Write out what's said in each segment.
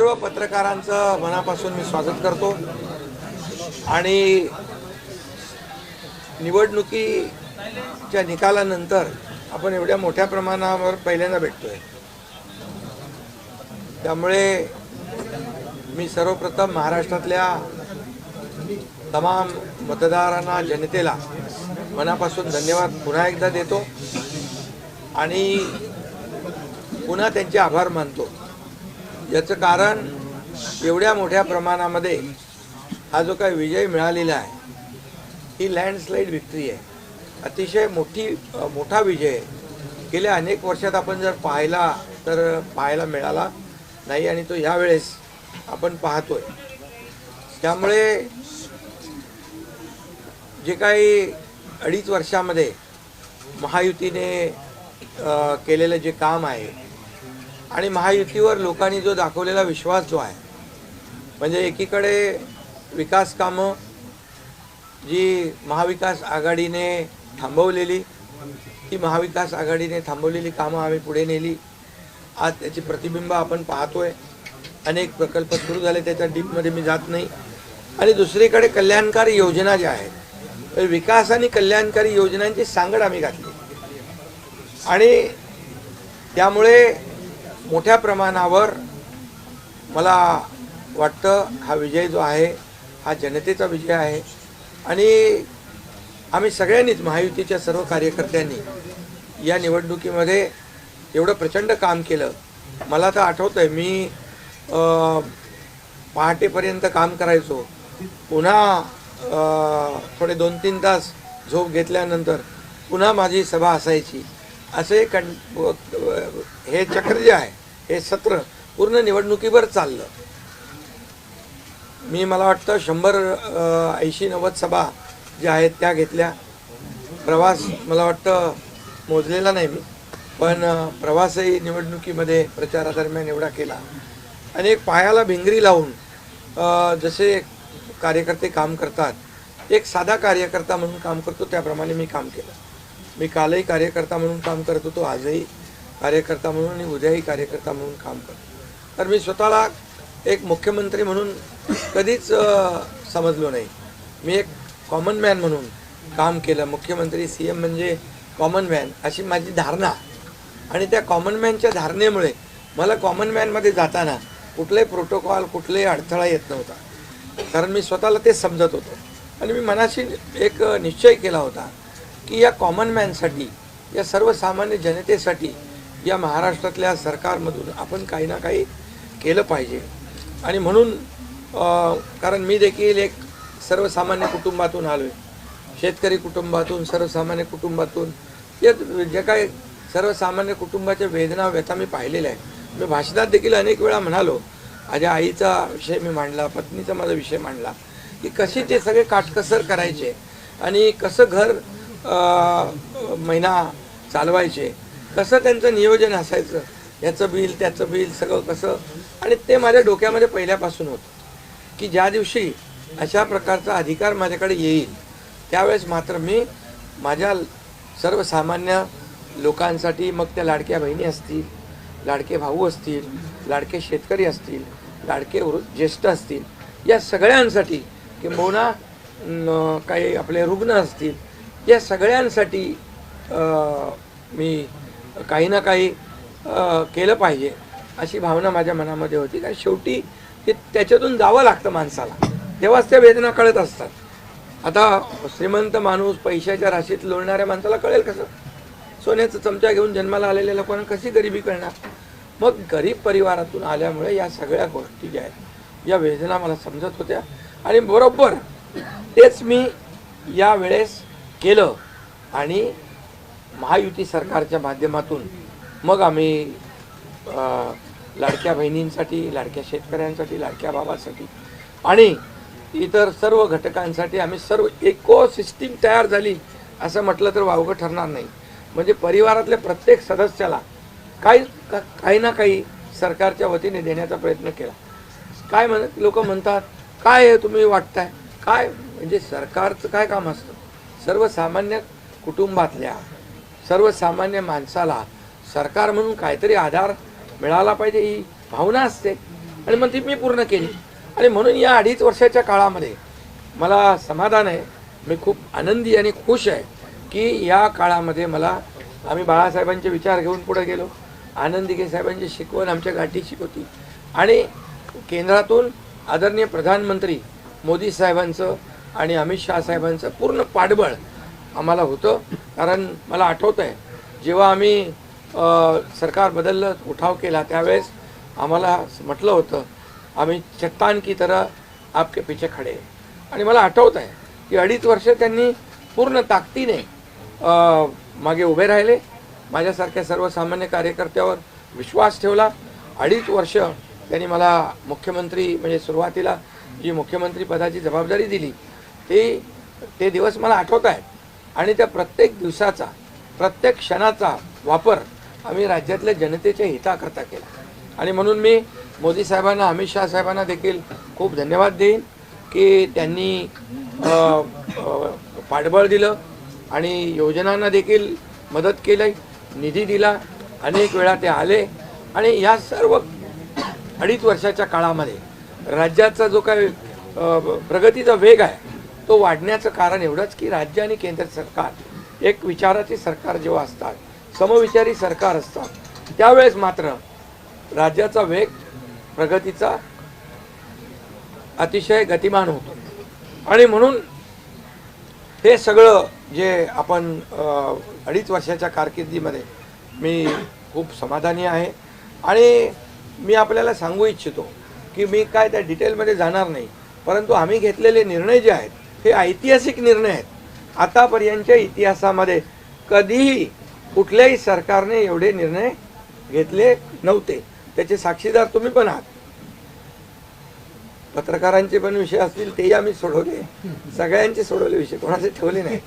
सर्व पत्रकारांचं मनापासून मी स्वागत करतो आणि निवडणुकीच्या निकालानंतर आपण एवढ्या मोठ्या प्रमाणावर पहिल्यांदा भेटतोय। त्यामुळे मी सर्वप्रथम महाराष्ट्रातल्या तमाम मतदारांना, जनतेला मनापासून धन्यवाद पुन्हा एकदा देतो आणि पुन्हा त्यांचे आभार मानतो। याचं कारण एवढ्या मोठ्या प्रमाणामध्ये हा जो काही विजय मिळालेला आहे ही लँडस्लाइड विक्ट्री आहे, अतिशय मोठा विजय आहे। गेल्या अनेक वर्षात आपण जर पाहायला मिळाला नाही आणि तो यावेळेस आपण पाहतोय। त्यामुळे जे काही 2.5 वर्षामध्ये महायुतीने केलेलं जे काम आहे आणि महायुतीवर लोकांनी जो दाखवलेला विश्वास जो आहे, म्हणजे एकीकडे विकास कामं जी महाविकास आघाडीने थांबवलेली, ती महाविकास आघाडीने थांबवलेली कामं आम्ही पुढे नेली। आज त्याची प्रतिबिंब आपण पाहतोय। अनेक प्रकल्प सुरू झाले, त्याच्या डीपमध्ये मी जात नाही। आणि दुसरीकडे कल्याणकारी योजना ज्या आहेत, विकास आणि कल्याणकारी योजनांची सांगड आम्ही घातली आणि त्यामुळे मोठ्या प्रमाणावर मला वाटतं हा विजय जो आहे हा जनतेचा विजय आहे। आणि आम्ही सगळ्यांनीच, महायुतीच्या सर्व कार्यकर्त्यांनी या निवडणुकीमध्ये एवढं प्रचंड काम केलं। मला तर आठवतंय मी पहाटेपर्यंत काम करायचो, पुन्हा थोडे 2-3 तास झोप घेतल्यानंतर पुन्हा माझी सभा असायची। असे हे चक्र जे आहे, हे सत्र पूर्ण निवडणुकीवर चाललं। मी मला वाटतं 180-90 सभा ज्या आहेत त्या घेतल्या। प्रवास मला वाटतं मोजलेला नाही मी, पण प्रवासही निवडणुकीमध्ये प्रचारादरम्यान एवढा केला। आणि एक पायाला भिंगरी लावून जसे कार्यकर्ते काम करतात, एक साधा कार्यकर्ता म्हणून काम करतो त्याप्रमाणे मी काम केलं। मी कालही कार्यकर्ता म्हणून काम करत होतो, आजही कार्यकर्ता म्हणून आणि उद्याही कार्यकर्ता म्हणून काम करतो। तर मी स्वतःला एक मुख्यमंत्री म्हणून कधीच समजलो नाही। मी एक कॉमन मॅन म्हणून काम केलं। मुख्यमंत्री, CM म्हणजे कॉमन मॅन अशी माझी धारणा, आणि त्या कॉमन मॅनच्या धारणेमुळे मला कॉमन मॅनमध्ये जाताना कुठलाही प्रोटोकॉल, कुठलाही अडथळा येत नव्हता, कारण मी स्वतःला ते समजत होतो। आणि मी मनाशी एक निश्चय केला होता की या कॉमन मॅनसाठी, या सर्वसामान्य जनतेसाठी या महाराष्ट्रातल्या सरकारमधून आपण काही ना काही केलं पाहिजे। आणि म्हणून कारण मी देखील एक सर्वसामान्य कुटुंबातून आलो आहे, शेतकरी कुटुंबातून, सर्वसामान्य कुटुंबातून। या जे काही सर्वसामान्य कुटुंबाच्या वेदना, व्यथा मी पाहिलेल्या आहे। मी भाषणात देखील अनेक वेळा म्हणालो, माझ्या आईचा विषय मी मांडला, पत्नीचा माझा विषय मांडला की कशी ते सगळे काटकसर करायचे आणि कसं घर महिना चालवायचे, कसं त्यांचं नियोजन असायचं, याचं बिल त्याचं बिल सगळं कसं। आणि ते माझ्या डोक्यामध्ये पहिल्यापासून होतं की ज्या दिवशी अशा प्रकारचा अधिकार माझ्याकडे येईल त्यावेळेस मात्र मी माझ्या सर्वसामान्य लोकांसाठी, मग त्या लाडक्या बहिणी असतील, लाडके भाऊ असतील, लाडके शेतकरी असतील, लाडके ज्येष्ठ असतील, या सगळ्यांसाठी, किंबहुना काही आपले रुग्ण असतील, या सगळ्यांसाठी मी काही ना काही केलं पाहिजे अशी भावना माझ्या मनामध्ये होती। कारण शेवटी ते त्याच्यातून जावं लागतं माणसाला, तेव्हाच त्या वेदना कळत असतात। आता श्रीमंत माणूस, पैशाच्या राशीत लोळणाऱ्या माणसाला कळेल कसं? सोन्याचा चमचा घेऊन जन्माला आलेल्या लोकांना कशी गरिबी कळणार? मग गरीब परिवारातून आल्यामुळे या सगळ्या गोष्टी ज्या आहेत, या वेदना मला समजत होत्या आणि बरोबर तेच मी यावेळेस केलं। आणि महायुती सरकारच्या माध्यमातून मग आम्ही लाडक्या बहिणींसाठी, लाडक्या शेतकऱ्यांसाठी, लाडक्या बाबासाठी आणि इतर सर्व घटकांसाठी आम्ही सर्व इकोसिस्टीम तयार झाली असं म्हटलं तर वावगं ठरणार नाही। म्हणजे परिवारातल्या प्रत्येक सदस्याला काही ना काही सरकारच्या वतीने देण्याचा प्रयत्न केला। काय लोक म्हणतात, काय तुम्ही वाटताय काय, म्हणजे सरकारचं काय काम असतं? सर्वसामान्य कुटुंबातल्या सर्वसामान्य माणसाला सरकार म्हणून काहीतरी आधार मिळाला पाहिजे ही भावना असते। आणि मग ती मी पूर्ण केली. आणि म्हणून या 2.5 वर्षाच्या काळामध्ये मला समाधान आहे, मी खूप आनंदी आणि खुश आहे की या काळामध्ये आम्ही बाळासाहेबांचे विचार घेऊन पुढे गेलो. आनंद दिघे साहेबांची शिकवण आमच्या गाठीशी होती आणि केंद्रातून आदरणीय प्रधानमंत्री मोदी साहेबांचं आणि अमित शहा साहेबांचं पूर्ण पाठबळ आम्हाला होतं. कारण मला आठवतं आहे जेव्हा आम्ही सरकार बदललं, उठाव केला, त्यावेळेस आम्हाला म्हटलं होतं आम्ही चट्टान की तरह आपके पीछे खडे. आणि मला आठवत आहे की 2.5 वर्ष त्यांनी पूर्ण ताकदीने मागे उभे राहिले, माझ्यासारख्या सर्वसामान्य कार्यकर्त्यावर विश्वास ठेवला. 2.5 वर्ष त्यांनी मला मुख्यमंत्री म्हणजे सुरुवातीला जी मुख्यमंत्री पदाची जबाबदारी दिली ते दिवस मला आठवत आहेत. आणि त्या प्रत्येक दिवसाचा प्रत्येक क्षणाचा वापर आम्ही राज्यातल्या जनतेच्या हिताकरता केला. आणि म्हणून मी मोदी साहेबांना, अमित शहा साहेबांना देखील खूप धन्यवाद देईन की त्यांनी पाठबळ दिलं आणि योजनांना देखील मदत केली, निधी दिला, अनेक वेळा ते आले. आणि या सर्व 2.5 वर्षाच्या काळामध्ये राज्याचा जो काही प्रगतीचा वेग आहे तो वाढण्याचं कारण एवढंच की राज्य आणि केंद्र सरकार एक विचाराची सरकार जेव्हा असतात, समविचारी सरकार असतात, त्यावेळेस मात्र राज्याचा वेग प्रगतीचा अतिशय गतिमान होतो. आणि म्हणून हे सगळं जे आपण 2.5 वर्षाच्या कारकिर्दीमध्ये मी खूप समाधानी आहे. आणि मी आपल्याला सांगू इच्छितो की मी काय त्या डिटेलमध्ये जाणार नाही, परंतु आम्ही घेतलेले निर्णय जे आहेत हे ऐतिहासिक निर्णय आहेत. आतापर्यंतच्या इतिहासामध्ये कधीही कुठल्याही सरकारने एवढे निर्णय घेतले नव्हते. त्याचे साक्षीदार तुम्ही पण आहात. पत्रकारांचे पण विषय असतील तेही आम्ही सोडवले, सगळ्यांचे सोडवले विषय, कोणाचे ठेवले नाही.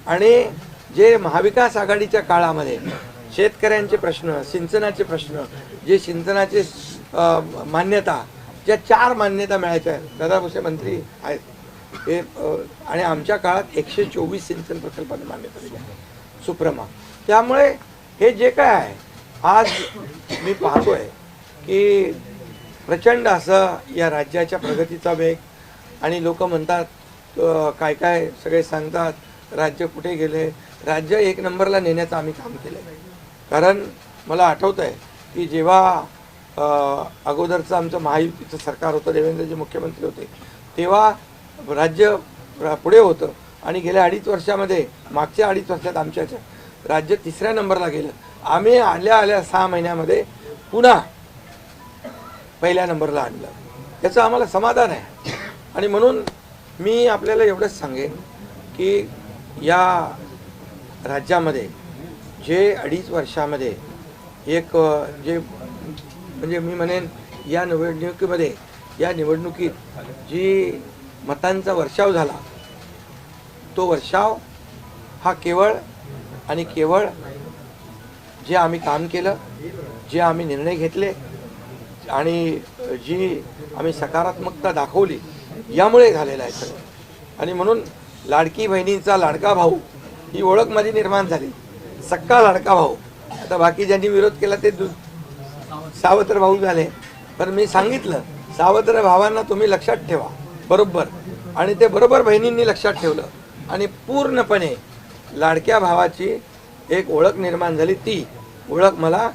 आणि जे महाविकास आघाडीच्या काळामध्ये शेतकऱ्यांचे प्रश्न, सिंचनाचे प्रश्न, जे सिंचनाचे मान्यता, ज्या 4 मान्यता मिळायच्या, दादा भुसे मंत्री आहेत हे, आणि आमच्या काळात 124 सिंचन प्रकल्पांना मान्यता दिली आहे, सुप्रमा. त्यामुळे हे जे काय आहे आज मी पाहतोय की प्रचंड असं या राज्याच्या प्रगतीचा वेग. आणि लोक म्हणतात काय काय सगळे सांगतात राज्य कुठे गेले, राज्य 1 नंबरला नेण्याचं आम्ही काम केलं आहे. कारण मला आठवतं आहे की जेव्हा अगोदरचं आमचं महायुतीचं सरकार होतं, देवेंद्रजी मुख्यमंत्री होते, तेव्हा राज्य पुढे होतं. आणि गेल्या 2.5 वर्षामध्ये, मागच्या 2.5 वर्षात आमच्या राज्य 3ऱ्या नंबरला गेलं. आम्ही आल्या 6 महिन्यामध्ये पुन्हा 1ल्या नंबरला आणलं. याचं आम्हाला समाधान आहे. आणि म्हणून मी आपल्याला एवढंच सांगेन की या राज्यामध्ये जे 2.5 वर्षामध्ये एक जे म्हणजे मी म्हणेन या निवडणुकीत जी मतांचा वर्षाव झाला, तो वर्षाव हा केवळ आणि केवळ जे आम्ही काम केलं, जे आम्ही निर्णय घेतले आणि जी आम्ही सकारात्मकता दाखवली यामुळे झालेला आहे सगळं. आणि म्हणून लाडकी बहिणीचा लाडका भाऊ ही ओळख माझी निर्माण झाली, सक्का लाडका भाऊ. आता बाकी ज्यांनी विरोध केला ते सावत्र भाऊ झाले, पण मी सांगितलं सावत्र भावांना तुम्ही लक्षात ठेवा बरोबर. आणि ते बरोबर बहिणींनी लक्षात ठेवलं आणि पूर्णपणे लाडक्या भावाची एक ओळख निर्माण झाली. ती ओळख मला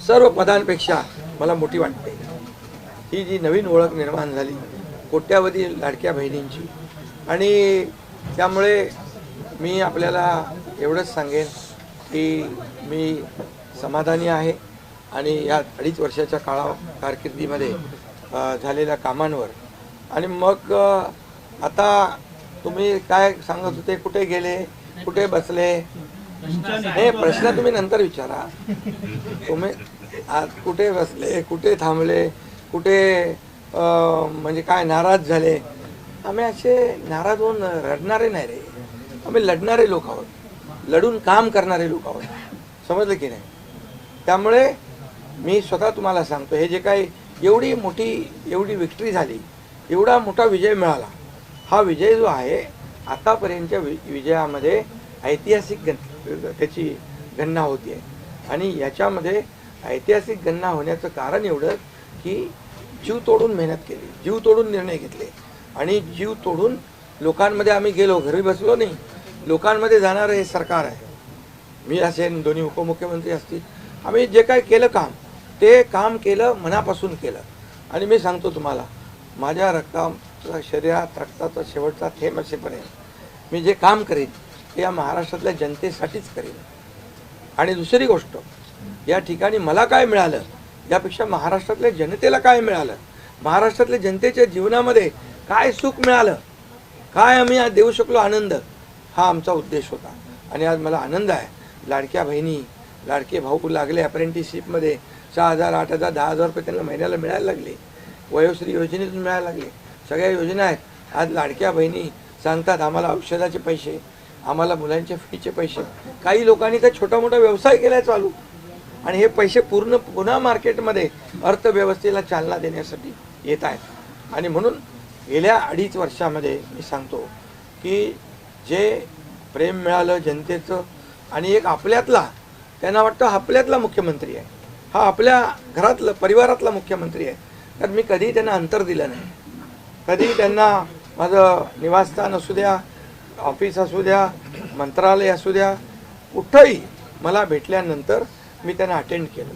सर्व पदांपेक्षा मला मोठी वाटते. ही जी नवीन ओळख निर्माण झाली कोट्यावधी लाडक्या बहिणींची. आणि त्यामुळे मी आपल्याला एवढंच सांगेन की मी समाधानी आहे आणि या 2.5 वर्षाच्या कारकिर्दीमध्ये झालेल्या कामांवर. आणि मग आता तुम्ही काय सांगत होते, कुठे गेले, कुठे बसले, हे प्रश्न तुम्ही नंतर विचारा. तुम्ही आज कुठे बसले, कुठे थांबले, कुठे म्हणजे काय नाराज झाले. आम्ही असे नाराज होऊन रडणारे नाही रे, आम्ही लढणारे लोक आहोत, लढून काम करणारे लोक आहोत. समजलं की नाही? त्यामुळे मी स्वतः तुम्हाला सांगतो, हे जे काही एवढी विक्ट्री झाली, एवढा मोठा विजय मिळाला, हा विजय जो आहे आतापर्यंतच्या विजयामध्ये ऐतिहासिक त्याची गणना होती आहे. आणि याच्यामध्ये ऐतिहासिक गणना होण्याचं कारण एवढं की जीव तोडून मेहनत केली, जीव तोडून निर्णय घेतले आणि जीव तोडून लोकांमध्ये आम्ही गेलो, घरी बसलो नाही, लोकांमध्ये जाणारं हे सरकार आहे. मी असेन, दोन्ही उपमुख्यमंत्री असतील, आम्ही जे काय केलं काम, ते काम केलं, मनापासून केलं. आणि मी सांगतो तुम्हाला, माझ्या रक्ताचा शरीरात रक्ताचा शेवटचा थेंब असेपर्यंत मी जे काम करेन ते या महाराष्ट्रातल्या जनतेसाठीच करेन. आणि दुसरी गोष्ट, या ठिकाणी मला काय मिळालं यापेक्षा महाराष्ट्रातल्या जनतेला काय मिळालं, महाराष्ट्रातल्या जनतेच्या जीवनामध्ये काय सुख मिळालं, काय आम्ही आज देऊ शकलो आनंद, हा आमचा उद्देश होता. आणि आज मला आनंद आहे, लाडक्या बहिणी लाडके भाऊ लागले अप्रेंटिसशिपमध्ये, 6,000 8,000 10,000 रुपये त्यांना महिन्याला मिळायला लागले, वयोश्री योजनेतून मिळायला लागले, सगळ्या योजना आहेत. आज लाडक्या बहिणी सांगतात आम्हाला औषधाचे पैसे, आम्हाला मुलांच्या फीचे पैसे. काही लोकांनी तर छोटा मोठा व्यवसाय केला चालू, आणि हे पैसे पुन्हा मार्केटमध्ये अर्थव्यवस्थेला चालना देण्यासाठी येत आहेत. आणि म्हणून गेल्या 2.5 वर्षामध्ये मी सांगतो की जे प्रेम मिळालं जनतेचं, आणि एक आपल्यातला, त्यांना वाटतं आपल्यातला मुख्यमंत्री आहे, हा आपल्या घरातला परिवारातला मुख्यमंत्री आहे. तर मी कधीही त्यांना अंतर दिलं नाही, कधीही त्यांना माझं निवासस्थान असू द्या, ऑफिस असू द्या, मंत्रालय असू द्या, कुठंही मला भेटल्यानंतर मी त्यांना अटेंड केलं,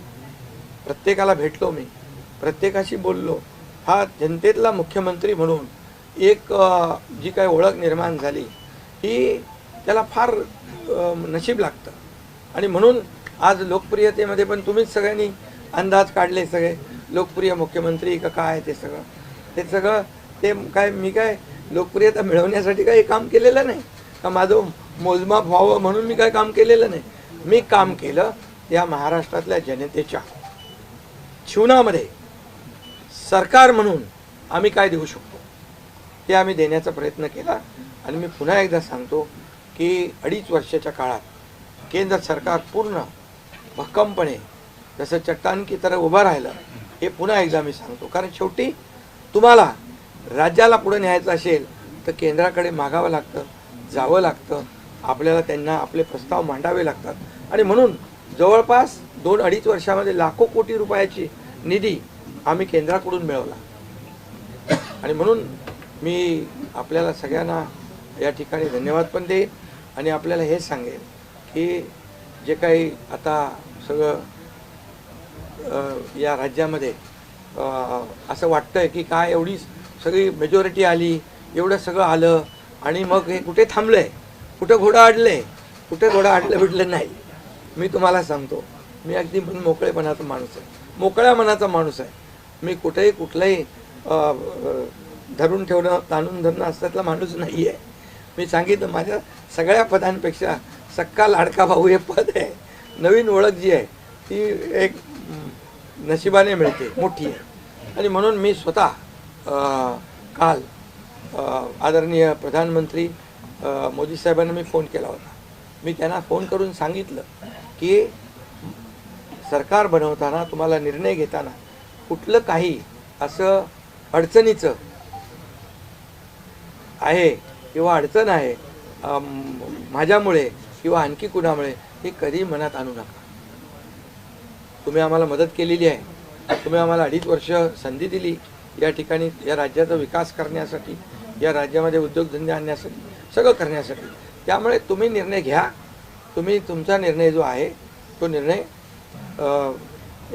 प्रत्येकाला भेटलो, मी प्रत्येकाशी बोललो. हा जनतेतला मुख्यमंत्री म्हणून एक जी काही ओळख निर्माण झाली ही त्याला फार नशीब लागतं. आणि म्हणून आज लोकप्रियतेमध्ये पण तुम्हीच सगळ्यांनी अंदाज काढले, सगळे लोकप्रिय मुख्यमंत्री का काय, ते सगळं ते काय, मी काय लोकप्रियता मिळवण्यासाठी काही काम केलेलं नाही का, माझं मोजमाप व्हावं म्हणून मी काय काम केलेलं नाही. मी काम केलं या महाराष्ट्रातल्या जनतेच्या जीवनामध्ये सरकार म्हणून आम्ही काय देऊ शकतो ते आम्ही देण्याचा प्रयत्न केला. आणि मी पुन्हा एकदा सांगतो की 2.5 वर्षाच्या काळात केंद्र सरकार पूर्ण भक्कमपणे जसं चट्टान की तरह उभं राहिलं, हे पुन्हा एकदा मी सांगतो. कारण शेवटी तुम्हाला राज्याला पुढे न्यायचं असेल तर केंद्राकडे मागावं लागतं, जावं लागतं, आपल्याला त्यांना आपले प्रस्ताव मांडावे लागतात. आणि म्हणून जवळपास 2-2.5 वर्षामध्ये लाखो कोटी रुपयाची निधी आम्ही केंद्राकडून मिळवला. आणि म्हणून मी आपल्याला सगळ्यांना या ठिकाणी धन्यवाद पण देईन आणि आपल्याला हे सांगेन की जे काही आता सगळं या राज्यामध्ये असं वाटतं आहे की काय एवढी सगळी मेजॉरिटी आली, एवढं सगळं आलं आणि मग हे कुठे थांबलं आहे, कुठं घोडं अडलं, कुठे घोडं अडलं भेटलं नाही. मी तुम्हाला सांगतो, मी अगदी मोकळेपणाचा माणूस आहे, मोकळ्या मनाचा माणूस आहे. मी कुठेही कुठलंही धरून ठेवणं, ताणून धरणं असल्यातला माणूस नाही आहे. मी सांगितलं, माझ्या सगळ्या पदांपेक्षा सक्का लाडका भाऊ हे पद आहे. नवीन ओळख जी आहे ती एक नशिबाने मिळते, मोठी आहे. आणि म्हणून मी स्वतः काल आदरणीय प्रधानमंत्री मोदी साहेबांना मी फोन केला होता. मी त्यांना फोन करून सांगितलं की सरकार बनवताना, तुम्हाला निर्णय घेताना कुठलं काही असं अडचणीचं आहे किंवा अडचण आहे माझ्यामुळे किंवा आणखी कुणामुळे, हे कधी मनात आणू नका. तुम्ही आम्हाला मदत केलेली आहे, तुम्ही आम्हाला 2.5 वर्ष संधी दिली या ठिकाणी या राज्याचा विकास करण्यासाठी, या राज्यामध्ये उद्योगधंदे आणण्यासाठी, सगळं करण्यासाठी. त्यामुळे तुम्ही निर्णय घ्या. तुम्ही तुमचा निर्णय जो आहे तो निर्णय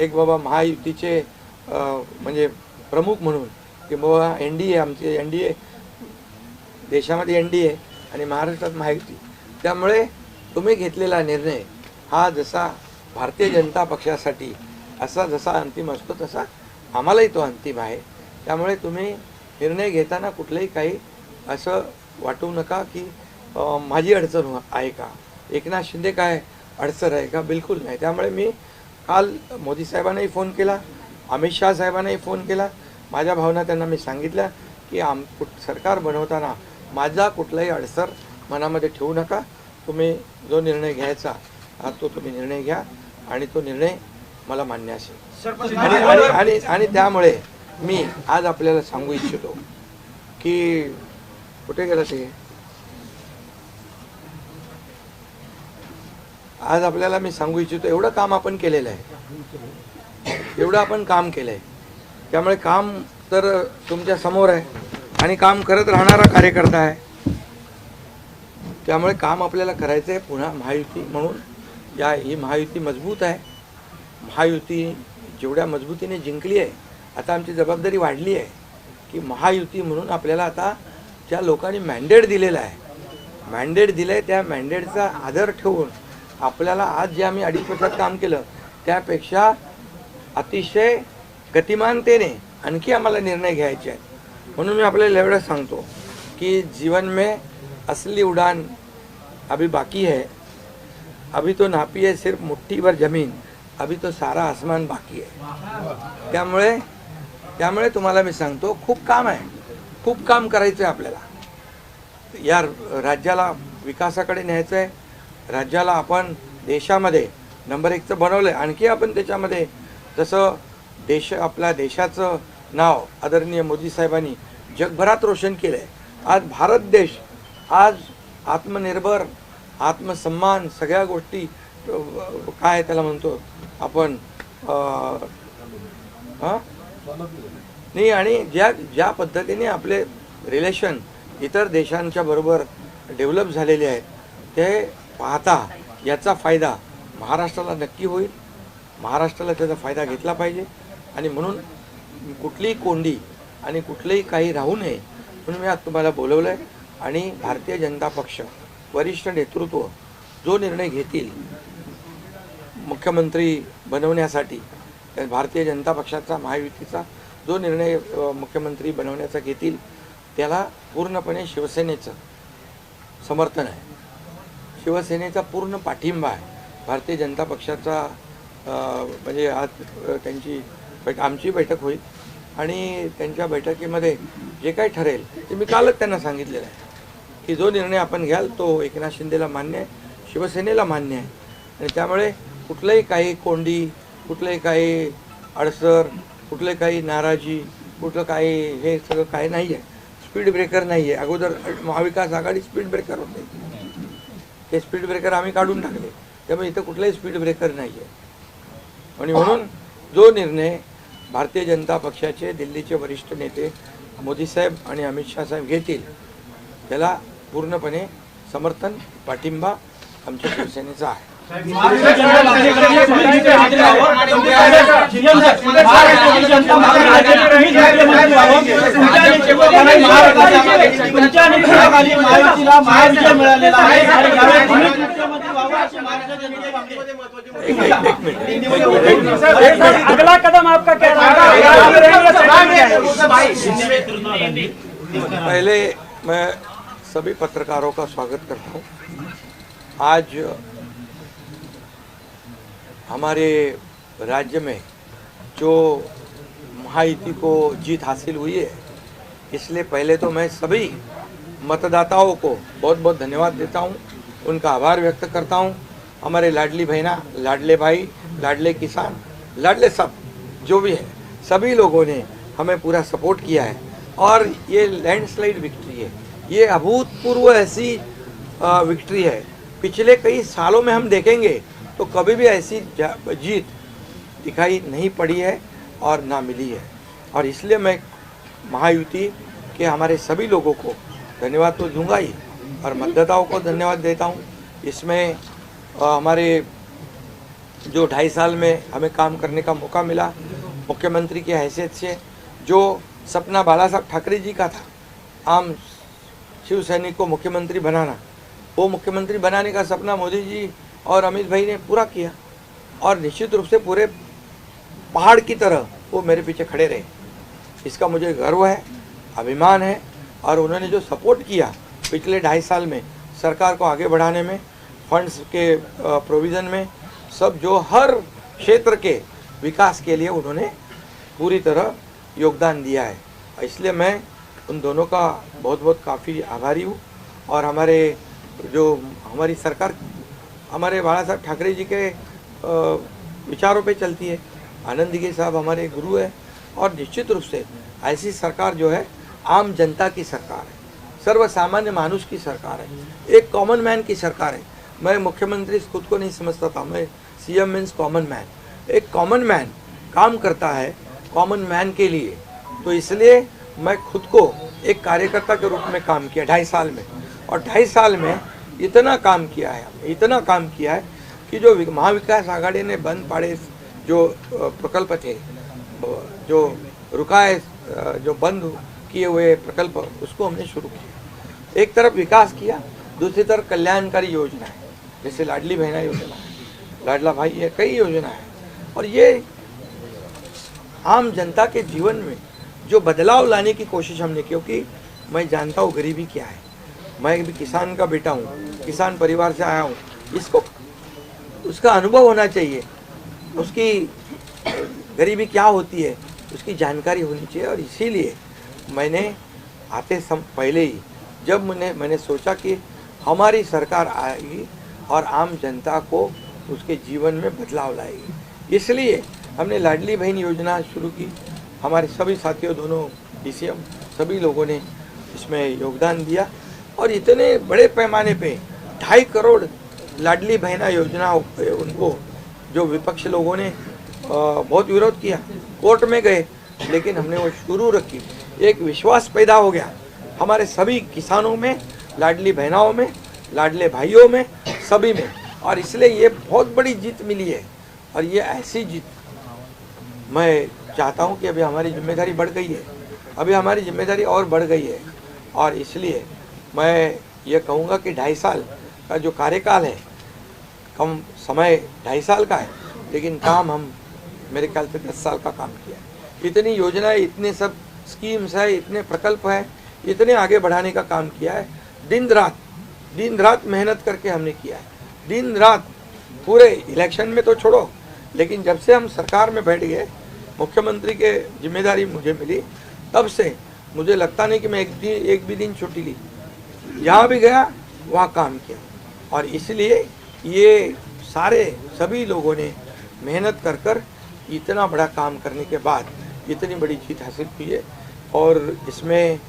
एक बाबा महायुतीचे म्हणजे प्रमुख म्हणून की बाबा NDA, आमचे NDA देशामध्ये NDA आणि महाराष्ट्रात महायुती, त्यामुळे तुम्ही घेतलेला निर्णय हा जसा भारतीय जनता पक्षासाठी असा जसा अंतिम असतो तसा आम्हालाही तो अंतिम आहे. त्यामुळे तुम्ही निर्णय घेताना कुठलंही काही असं वाटू नका की माझी अडचण आहे का, एकनाथ शिंदे काय अडचण आहे का, बिलकुल नाही. त्यामुळे मी काल मोदी साहेबांनाही फोन केला, अमित शाह साहेबांनाही फोन केला. माझ्या भावना त्यांना मी सांगितल्या की सरकार बनवताना माझा कुठलाही अडसर मनामध्ये ठेवू नका. तुम्ही जो निर्णय घ्यायचा तो तुम्ही निर्णय घ्या आणि तो निर्णय मला मान्य असेल. आणि त्यामुळे मी आज आपल्याला सांगू इच्छितो की कुठे गेलं ते, आज आपल्याला मी सांगू इच्छितो, एवढं काम आपण केलेलं आहे, एवढं आपण काम केलं आहे त्यामुळे काम तर तुमच्या समोर आहे आणि काम करत राहणारा कार्यकर्ता आहे. त्यामुळे काम आपल्याला करायचं आहे. पुन्हा महायुती म्हणून ही महायुती मजबूत आहे. महायुती जेवढ्या मजबूतीने जिंकली आहे, आता आमची जबाबदारी वाढली आहे की महायुती म्हणून आपल्याला आता ज्या लोकांनी मॅन्डेट दिलेलं आहे, मॅन्डेट दिलं आहे, त्या मॅन्डेटचा आदर ठेवून आपल्याला आज जे आम्ही 2.5 वर्षात काम केलं त्यापेक्षा अतिशय गतिमानतेने आणखी आम्हाला निर्णय घ्यायचे आहेत. म्हणून मी आपल्याला एवढं सांगतो कि जीवन में असली उड़ान अभी बाकी है. अभी तो नापी है सिर्फ मुट्ठी भर जमीन, अभी तो सारा आसमान बाकी है. त्यामुळे तुम्हाला मी सांगतो खूप काम आहे, खूप काम करायचं आहे आपल्याला. या राज्याला विकासाकडे न्यायचं आहे. राज्याला आपण देशामध्ये नंबर 1चं बनवलं आहे. आणखी आपण त्याच्यामध्ये जसं आपल्या देशाचं नाव आदरणीय मोदी साहेबांनी जगभरात रोशन केलं आहे. आज भारत देश आज आत्मनिर्भर, आत्मसन्मान सगळ्या गोष्टी काय त्याला म्हणतो आपण नाही. आणि ज्या पद्धतीने आपले रिलेशन इतर देशांच्या बरोबर डेव्हलप झालेले आहेत ते पाहता याचा फायदा महाराष्ट्राला नक्की होईल. महाराष्ट्राला त्याचा फायदा घेतला पाहिजे आणि म्हणून कुठलीही कोंडी आणि कुठलेही काही राहू नये म्हणून मी आज तुम्हाला बोलवलं आहे. आणि भारतीय जनता पक्ष वरिष्ठ नेतृत्व जो निर्णय घेतील मुख्यमंत्री बनवण्यासाठी, भारतीय जनता पक्षाचा महायुतीचा जो निर्णय मुख्यमंत्री बनवण्याचा घेतील त्याला पूर्णपणे शिवसेनेचं समर्थन आहे. शिवसेनेचा पूर्ण पाठिंबा आहे. भारतीय जनता पक्षाचा म्हणजे आज आमची बैठक होईल आणि त्यांच्या बैठकीमध्ये जे काही ठरेल ते मी कालच त्यांना सांगितलेलं आहे की जो निर्णय आपण घ्याल तो एकनाथ शिंदेला मान्य आहे, शिवसेनेला मान्य आहे. आणि त्यामुळे कुठलंही काही कोंडी, कुठलंही काही अडसर, कुठले काही नाराजी, कुठलं काही हे सगळं काही नाही आहे. स्पीड ब्रेकर नाही आहे. अगोदर महाविकास आघाडी स्पीड ब्रेकर होते, ते स्पीड ब्रेकर आम्ही काढून टाकले. त्यामुळे इथं कुठलाही स्पीड ब्रेकर नाही आहे. आणि म्हणून जो निर्णय भारतीय जनता पक्षाचे दिल्लीचे वरिष्ठ नेते मोदी साहेब आणि अमित शाह साहेब घेतील त्याला पूर्णपणे समर्थन, पाठिंबा आमच्या शिवसेनेचा आहे. अगला कदम आपका क्या पहले मैं सभी पत्रकारों का स्वागत करता हूँ. आज हमारे राज्य में जो महायुति को जीत हासिल हुई है, इसलिए पहले तो मैं सभी मतदाताओं को बहुत बहुत धन्यवाद देता हूँ, उनका आभार व्यक्त करता हूँ. हमारे लाडली बहना, लाडले भाई, लाडले किसान, लाडले सब जो भी है, सभी लोगों ने हमें पूरा सपोर्ट किया है और ये लैंडस्लाइड विक्ट्री है. ये अभूतपूर्व ऐसी विक्ट्री है. पिछले कई सालों में हम देखेंगे तो कभी भी ऐसी जीत दिखाई नहीं पड़ी है और ना मिली है. और इसलिए मैं महायुति के हमारे सभी लोगों को धन्यवाद तो दूंगा ही और मतदाताओं को धन्यवाद देता हूँ. इसमें हमारे जो 2.5 साल में हमें काम करने का मौका मिला मुख्यमंत्री की हैसियत से, जो सपना बाला साहब ठाकरे जी का था आम शिव सैनिक को मुख्यमंत्री बनाना, वो मुख्यमंत्री बनाने का सपना मोदी जी और अमित भाई ने पूरा किया और निश्चित रूप से पूरे पहाड़ की तरह वो मेरे पीछे खड़े रहे. इसका मुझे गर्व है, अभिमान है. और उन्होंने जो सपोर्ट किया पिछले 2.5 साल में सरकार को आगे बढ़ाने में, फंड्स के प्रोविज़न में, सब जो हर क्षेत्र के विकास के लिए उन्होंने पूरी तरह योगदान दिया है. इसलिए मैं उन दोनों का बहुत बहुत काफ़ी आभारी हूँ. और हमारी सरकार हमारे बाला साहब ठाकरे जी के विचारों पे चलती है. आनंद दिघे साहब हमारे गुरु है और निश्चित रूप से ऐसी सरकार जो है आम जनता की सरकार है, सर्वसामान्य मानुष की सरकार है, एक कॉमन मैन की सरकार है. मैं मुख्यमंत्री खुद को नहीं समझता था, मैं सीएम मीन्स कॉमन मैन. एक कॉमन मैन काम करता है कॉमन मैन के लिए। तो इसलिए मैं खुद को एक कार्यकर्ता के रूप में काम किया 2.5 साल में, और 2.5 साल में इतना काम किया है, इतना काम किया है कि जो महाविकास आघाड़ी ने बंद पड़े जो प्रकल्प थे, जो रुका है, जो बंद किए हुए प्रकल्प, उसको हमने शुरू किया। एक तरफ विकास किया, दूसरी तरफ कल्याणकारी योजना है, जैसे लाडली बहना योजना है, लाडला भाई है, कई योजना है। और ये आम जनता के जीवन में जो बदलाव लाने की कोशिश हमने, क्योंकि मैं जानता हूँ गरीबी क्या है, मैं भी किसान का बेटा हूँ, किसान परिवार से आया हूँ, इसको उसका अनुभव होना चाहिए, उसकी गरीबी क्या होती है उसकी जानकारी होनी चाहिए। और इसीलिए मैंने आते पहले ही जब मैंने सोचा कि हमारी सरकार आएगी और आम जनता को उसके जीवन में बदलाव लाएगी, इसलिए हमने लाडली बहन योजना शुरू की। हमारे सभी साथियों, दोनों DCM, सभी लोगों ने इसमें योगदान दिया, और इतने बड़े पैमाने पे 2.5 करोड़ लाडली बहना योजना उनको, जो विपक्ष लोगों ने बहुत विरोध किया, कोर्ट में गए, लेकिन हमने वो शुरू रखी। एक विश्वास पैदा हो गया हमारे सभी किसानों में, लाडली बहनाओं में, लाडले भाइयों में, सभी में, और इसलिए ये बहुत बड़ी जीत मिली है। और ये ऐसी जीत मैं चाहता हूँ कि अभी हमारी जिम्मेदारी बढ़ गई है, अभी हमारी जिम्मेदारी और बढ़ गई है, और इसलिए मैं ये कहूँगा कि 2.5 साल का जो कार्यकाल है, कम समय 2.5 साल का है, लेकिन काम हम मेरे ख्याल से 10 साल का काम किया है। इतनी योजनाएं, इतने सब स्कीम्स है, इतने प्रकल्प है, इतने आगे बढ़ाने का काम किया है। दिन रात मेहनत करके हमने किया है, दिन रात, पूरे इलेक्शन में तो छोड़ो, लेकिन जब से हम सरकार में बैठ गए, मुख्यमंत्री के जिम्मेदारी मुझे मिली, तब से मुझे लगता नहीं कि मैं एक भी दिन छुट्टी ली, जहाँ भी गया वहाँ काम किया। और इसलिए ये सभी लोगों ने मेहनत कर इतना बड़ा काम करने के बाद इतनी बड़ी जीत हासिल की है, और इसमें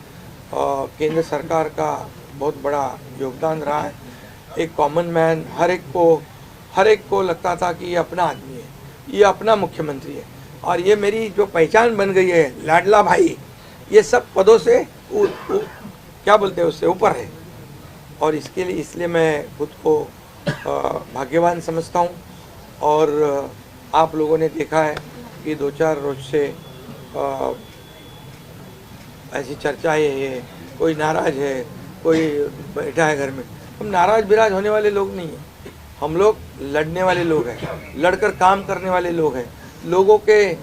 केंद्र सरकार का बहुत बड़ा योगदान रहा है। एक कॉमन मैन, हर एक को लगता था कि ये अपना आदमी है, ये अपना मुख्यमंत्री है, और ये मेरी जो पहचान बन गई है, लाडला भाई, ये सब पदों से क्या बोलते हैं, उससे ऊपर है। और इसलिए मैं खुद को भाग्यवान समझता हूँ। और आप लोगों ने देखा है कि 2-4 रोज से ऐसी चर्चाएं है, कोई नाराज है, कोई बैठा है घर में। हम नाराज बिराज होने वाले लोग नहीं हैं, हम लोग लड़ने वाले लोग हैं, लड़कर काम करने वाले लोग हैं, लोगों के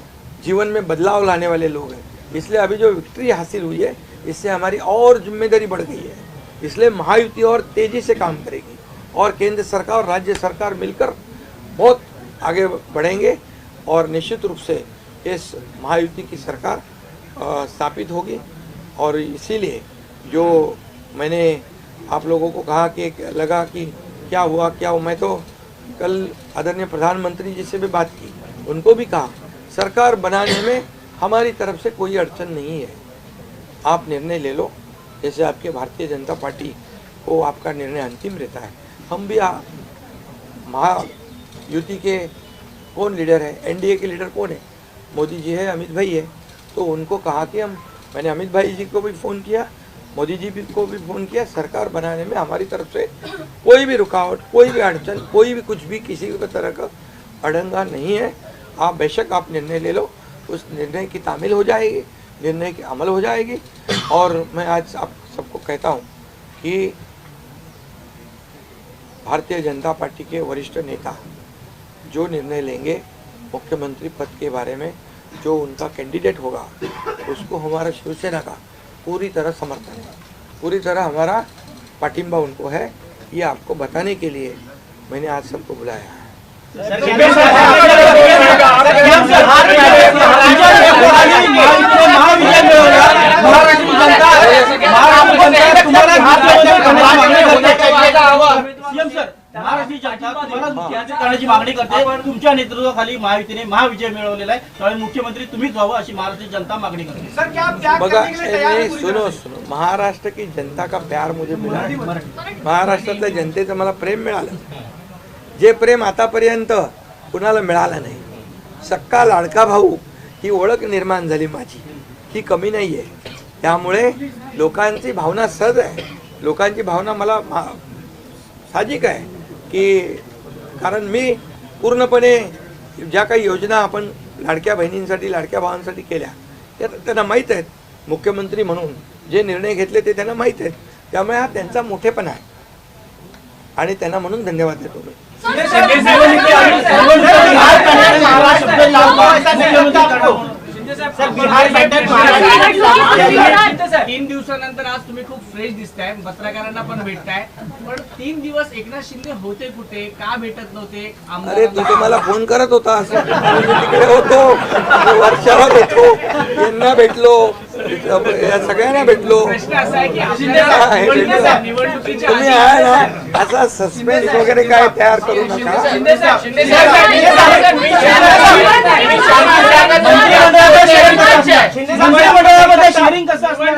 जीवन में बदलाव लाने वाले लोग हैं। इसलिए अभी जो विक्ट्री हासिल हुई है, इससे हमारी और जिम्मेदारी बढ़ गई है। इसलिए महायुति और तेज़ी से काम करेगी, और केंद्र सरकार और राज्य सरकार मिलकर बहुत आगे बढ़ेंगे, और निश्चित रूप से इस महायुति की सरकार स्थापित होगी। और इसीलिए जो मैंने आप लोगों को कहा कि लगा कि क्या हुआ, मैं तो कल आदरणीय प्रधानमंत्री जी से भी बात की, उनको भी कहा सरकार बनाने में हमारी तरफ से कोई अड़चन नहीं है, आप निर्णय ले लो, जैसे आपके भारतीय जनता पार्टी को आपका निर्णय अंतिम रहता है। हम भी महायुति के कौन लीडर है, NDA के लीडर कौन है, मोदी जी है, अमित भाई है, तो उनको कहा कि मैंने अमित भाई जी को भी फ़ोन किया, मोदी जी को भी फ़ोन किया, सरकार बनाने में हमारी तरफ से कोई भी रुकावट, कोई भी अड़चन, कोई भी कुछ भी, किसी भी तरह का अड़ंगा नहीं है। आप बेशक आप निर्णय ले लो, उस निर्णय की तामील हो जाएगी, निर्णय की अमल हो जाएगी। और मैं आज आप सबको कहता हूँ कि भारतीय जनता पार्टी के वरिष्ठ नेता जो निर्णय लेंगे मुख्यमंत्री पद के बारे में, जो उनका कैंडिडेट होगा, उसको हमारा शिवसेना का पूरी तरह समर्थन है, पूरी तरह हमारा पाठिंबा उनको है। ये आपको बताने के लिए मैंने आज सबको बुलाया है। महाराष्ट्र जनता तुम्हाला मुख्यमंत्री करण्याची मागणी करते, तुमच्या नेतृत्वाखाली महायुतीने महाविजय मिळवलेला आहे, त्यामुळे मुख्यमंत्री तुम्हीच व्हावं अशी महाराष्ट्र जनता मागणी करते। बघा, सुनो, महाराष्ट्र की जनता का प्यार मुझे मिला, महाराष्ट्रातल्या जनतेचं मला प्रेम मिळालं, जे प्रेम आतापर्यंत कुणाला मिळालं नाही। सक्का लाडका भाऊ ही ओळख निर्माण झाली माझी, ही कमी नाही आहे. त्यामुळे लोकांची भावना सहज आहे, लोकांची भावना मला साहजिक आहे की कारण मी पूर्णपणे ज्या काही योजना आपण लाडक्या बहिणींसाठी लाडक्या भावांसाठी केल्या त्या त्यांना माहीत आहेत. मुख्यमंत्री म्हणून जे निर्णय घेतले ते त्यांना माहीत आहेत. त्यामुळे हा त्यांचा मोठेपणा आहे आणि त्यांना म्हणून धन्यवाद देतो मी. तीन दिवसानंतर आज तुम्ही खूप फ्रेश दिसताय, पत्रकारांना पण भेटताय, पण 3 दिवस एकनाथ शिंदे होते कुठे, का भेटत नव्हते? अरे तू मला फोन करत होता, तिकडे होतो, वर्षाला भेटलो, यांना भेटलो, या सगळ्यांना भेटलो. प्रश्न असा आहे की तुम्ही आहे ना असा सस्पेन्स वगैरे काय तयार करू नका. शेअरिंग कसं असणार?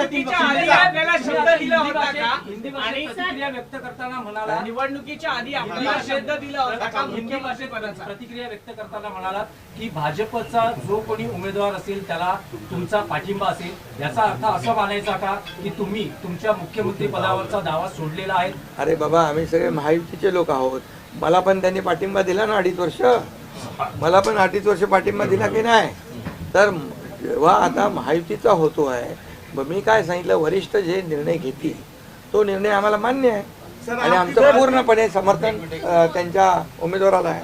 आपल्याला शब्द दिला होता का? प्रतिक्रिया व्यक्त करताना म्हणाला निवडणुकीच्या आधी आपल्याला शब्द दिला होता का मुख्यमंत्रीपदाचा? प्रतिक्रिया व्यक्त करताना म्हणालात की भाजपचा जो कोणी उमेदवार असेल त्याला तुमचा पाठिंबा असेल, याचा अर्थ असं मानायचा का की तुम्ही तुमच्या मुख्यमंत्री पदावरचा दावा सोडलेला आहे? अरे बाबा, आम्ही सगळे महायुतीचे लोक आहोत. मला पण त्यांनी पाठिंबा दिला ना 2.5 वर्ष, मला पण 2.5 वर्ष पाठिंबा दिला की नाही. तर जेव्हा आता महायुतीचा होतो आहे, मी काय सांगितलं, वरिष्ठ जे निर्णय घेतील तो निर्णय आम्हाला मान्य आहे आणि आमचं पूर्णपणे समर्थन त्यांच्या उमेदवाराला आहे.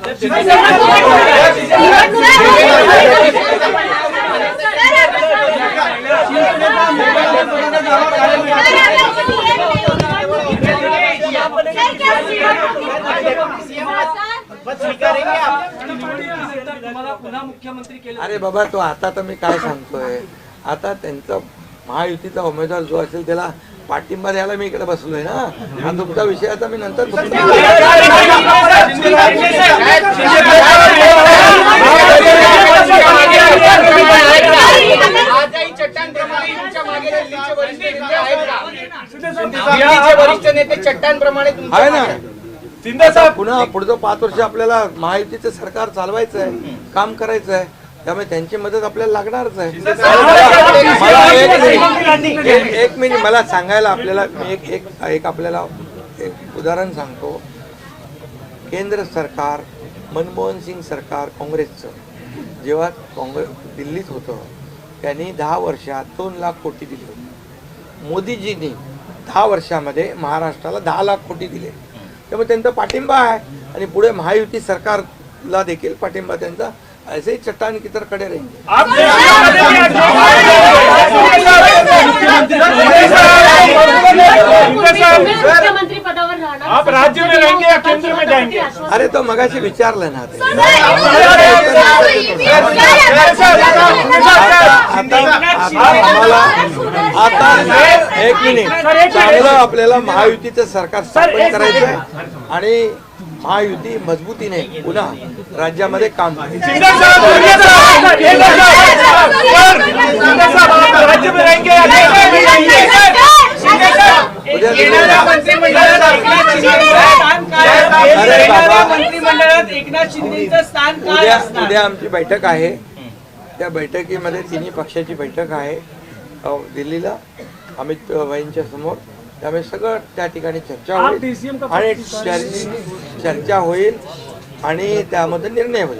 पुन्हा मुख्यमंत्री केलं. अरे बाबा, तो आता तर मी काय सांगतोय, आता त्यांचा महायुतीचा उमेदवार जो असेल त्याला पाठिंबा द्यायला मी इकडे बसलोय ना. हा तुमचा विषय आता मी नंतर आहे ना. पुन्हा पुढचं 5 वर्ष आपल्याला महायुतीचं सरकार चालवायचं आहे, काम करायचं आहे, त्यामुळे त्यांची मदत आपल्याला लागणारच आहे. एक मिनिट मला सांगायला आपल्याला मी एक आपल्याला एक उदाहरण सांगतो. केंद्र सरकार, मनमोहन सिंग सरकार काँग्रेसचं जेव्हा दिल्लीत होतं त्यांनी 10 वर्षात 2 लाख कोटी दिले होते. मोदीजींनी 10 वर्षामध्ये महाराष्ट्राला 10 लाख कोटी दिले. त्यामुळे त्यांचा पाठिंबा आहे आणि पुढे महायुती सरकारला देखील पाठिंबा त्यांचा ऐसे ही चट्टान की तरह खड़े रहेंगे. मुख्यमंत्री पदावर राहणार, आप राज्य में रहेंगे या केंद्र में जाएंगे? अरे तो मगाशी विचारलं ना ते. आता एक मिनिट, चांगलं आपल्याला महायुतीचं सरकार स्थापन करायचं आहे आणि महायुती मजबूतीने पुन्हा राज्यामध्ये काम राज्य में रहेंगे या केंद्र में जाएंगे? मंत्रिमंडळात एकनाथ शिंदेचं स्थान काय असणार? उद्या आमची बैठक आहे. त्या बैठकीमध्ये तिन्ही पक्षाची बैठक आहे दिल्लीला अमित भाईंच्या समोर. त्यामुळे सगळं त्या ठिकाणी चर्चा होईल आणि चर्चा होईल आणि त्यामध्ये निर्णय होईल.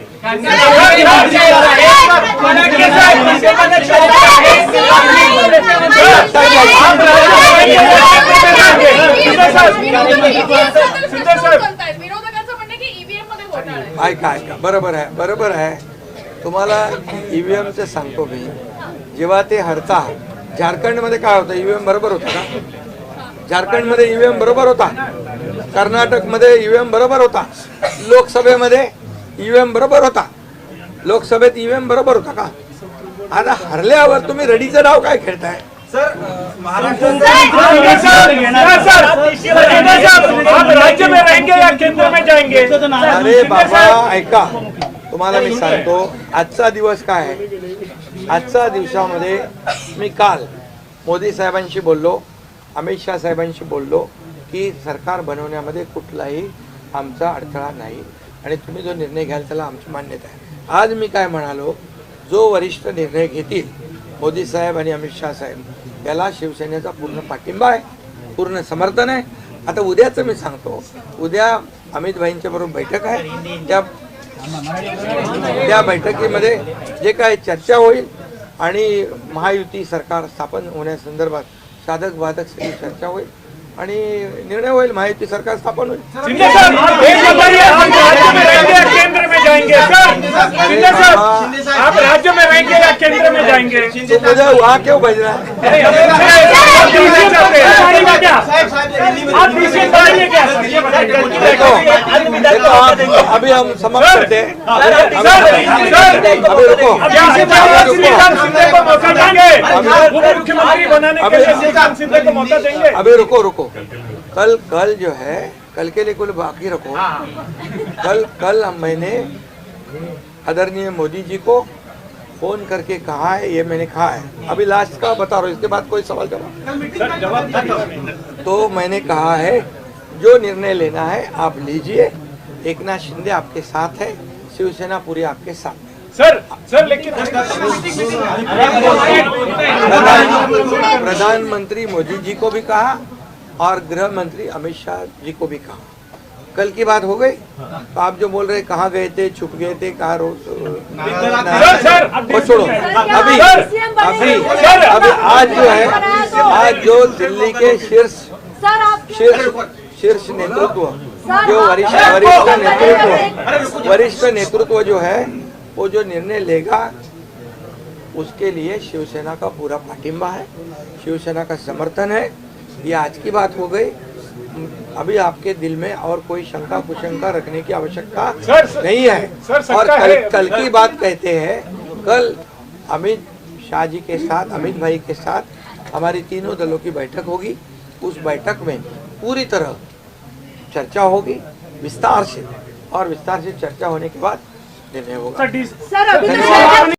ऐका बरोबर आहे. तुम्हाला EVMचं सांगतो मी. जेव्हा ते हरता झारखंडमध्ये काय होतं, EVM बरोबर होता का? झारखंडमध्ये EVM बरोबर होता, कर्नाटकमध्ये EVM बरोबर होता, लोकसभेमध्ये EVM बरोबर होता, लोकसभेत EVM बरोबर होता का? आता हरल्यावर तुम्ही रडीचं डाव काय खेळताय? राज्य में रहेंगे या केंद्र में जाएंगे? अरे बाबा ऐका, तुम्हाला मी सांगतो आजचा दिवस काय आहे. आजच्या दिवसामध्ये मी काल मोदी साहेबांशी बोललो, अमित शाह साहेबांशी बोललो की सरकार बनवण्यामध्ये कुठलाही आमचा अडथळा नाही आणि तुम्ही जो निर्णय घ्याल त्याला आमची मान्यता आहे. आज मी काय म्हणालो, जो वरिष्ठ निर्णय घेतील मोदी साहेब आणि अमित शाह साहेब याला शिवसेनेचा पूर्ण पाठिंबा आहे, पूर्ण समर्थन आहे. आता उद्याचं मी सांगतो, उद्या अमित भाईंच्या बरोबर बैठक आहे. त्या बैठकीमध्ये जे काय चर्चा होईल आणि महायुती सरकार स्थापन होण्यासंदर्भात साधक बाधक सगळी चर्चा होईल आणि निर्णय होईल. महायुती सरकार स्थापन होईल. शिंदे साहब, एक बताइए, आप राज्य में रहेंगे या केंद्र में जाएंगे? सर, शिंदे साहब, आप राज्य में रहेंगे या केंद्र में जाएंगे? तो मुझे वहाँ क्यों भेजना है? आप पीछे जाएंगे क्या? ये बताइए। देखो अभी हम समाप्त करते हैं. अभी रुको. शिंदे को मौका देंगे, उप मुख्यमंत्री बनाने के लिए श्रीकांत शिंदे को मौका देंगे? अभी रुको. कल जो है, कल के लिए कुल बाकी रखो. कल मैंने आदरणीय मोदी जी को फोन करके कहा है, ये मैंने कहा है. अभी लास्ट का बता रहा हूँ, इसके बाद कोई सवाल जवाब. तो मैंने कहा है जो निर्णय लेना है आप लीजिए. एकनाथ शिंदे आपके साथ है, शिवसेना पूरी आपके साथ है. सर लेकिन प्रधानमंत्री मोदी जी को भी कहा और गृह मंत्री अमित शाह जी को भी कहा. कल की बात हो गई. तो आप जो बोल रहे कहाँ गए थे, छुप गए थे, कहाँ वो छोड़ो. अभी आज जो है, आज जो दिल्ली के शीर्ष नेतृत्व, जो वरिष्ठ नेतृत्व जो है, वो जो निर्णय लेगा उसके लिए शिवसेना का पूरा पाठिंबा है, शिवसेना का समर्थन है. ये आज की बात हो गई. अभी आपके दिल में और कोई शंका कुशंका रखने की आवश्यकता नहीं है. और कल की बात कहते हैं, कल अमित शाह जी के साथ, अमित भाई के साथ हमारी तीनों दलों की बैठक होगी. उस बैठक में पूरी तरह चर्चा होगी विस्तार से, और विस्तार से चर्चा होने के बाद निर्णय होगा. सर अभी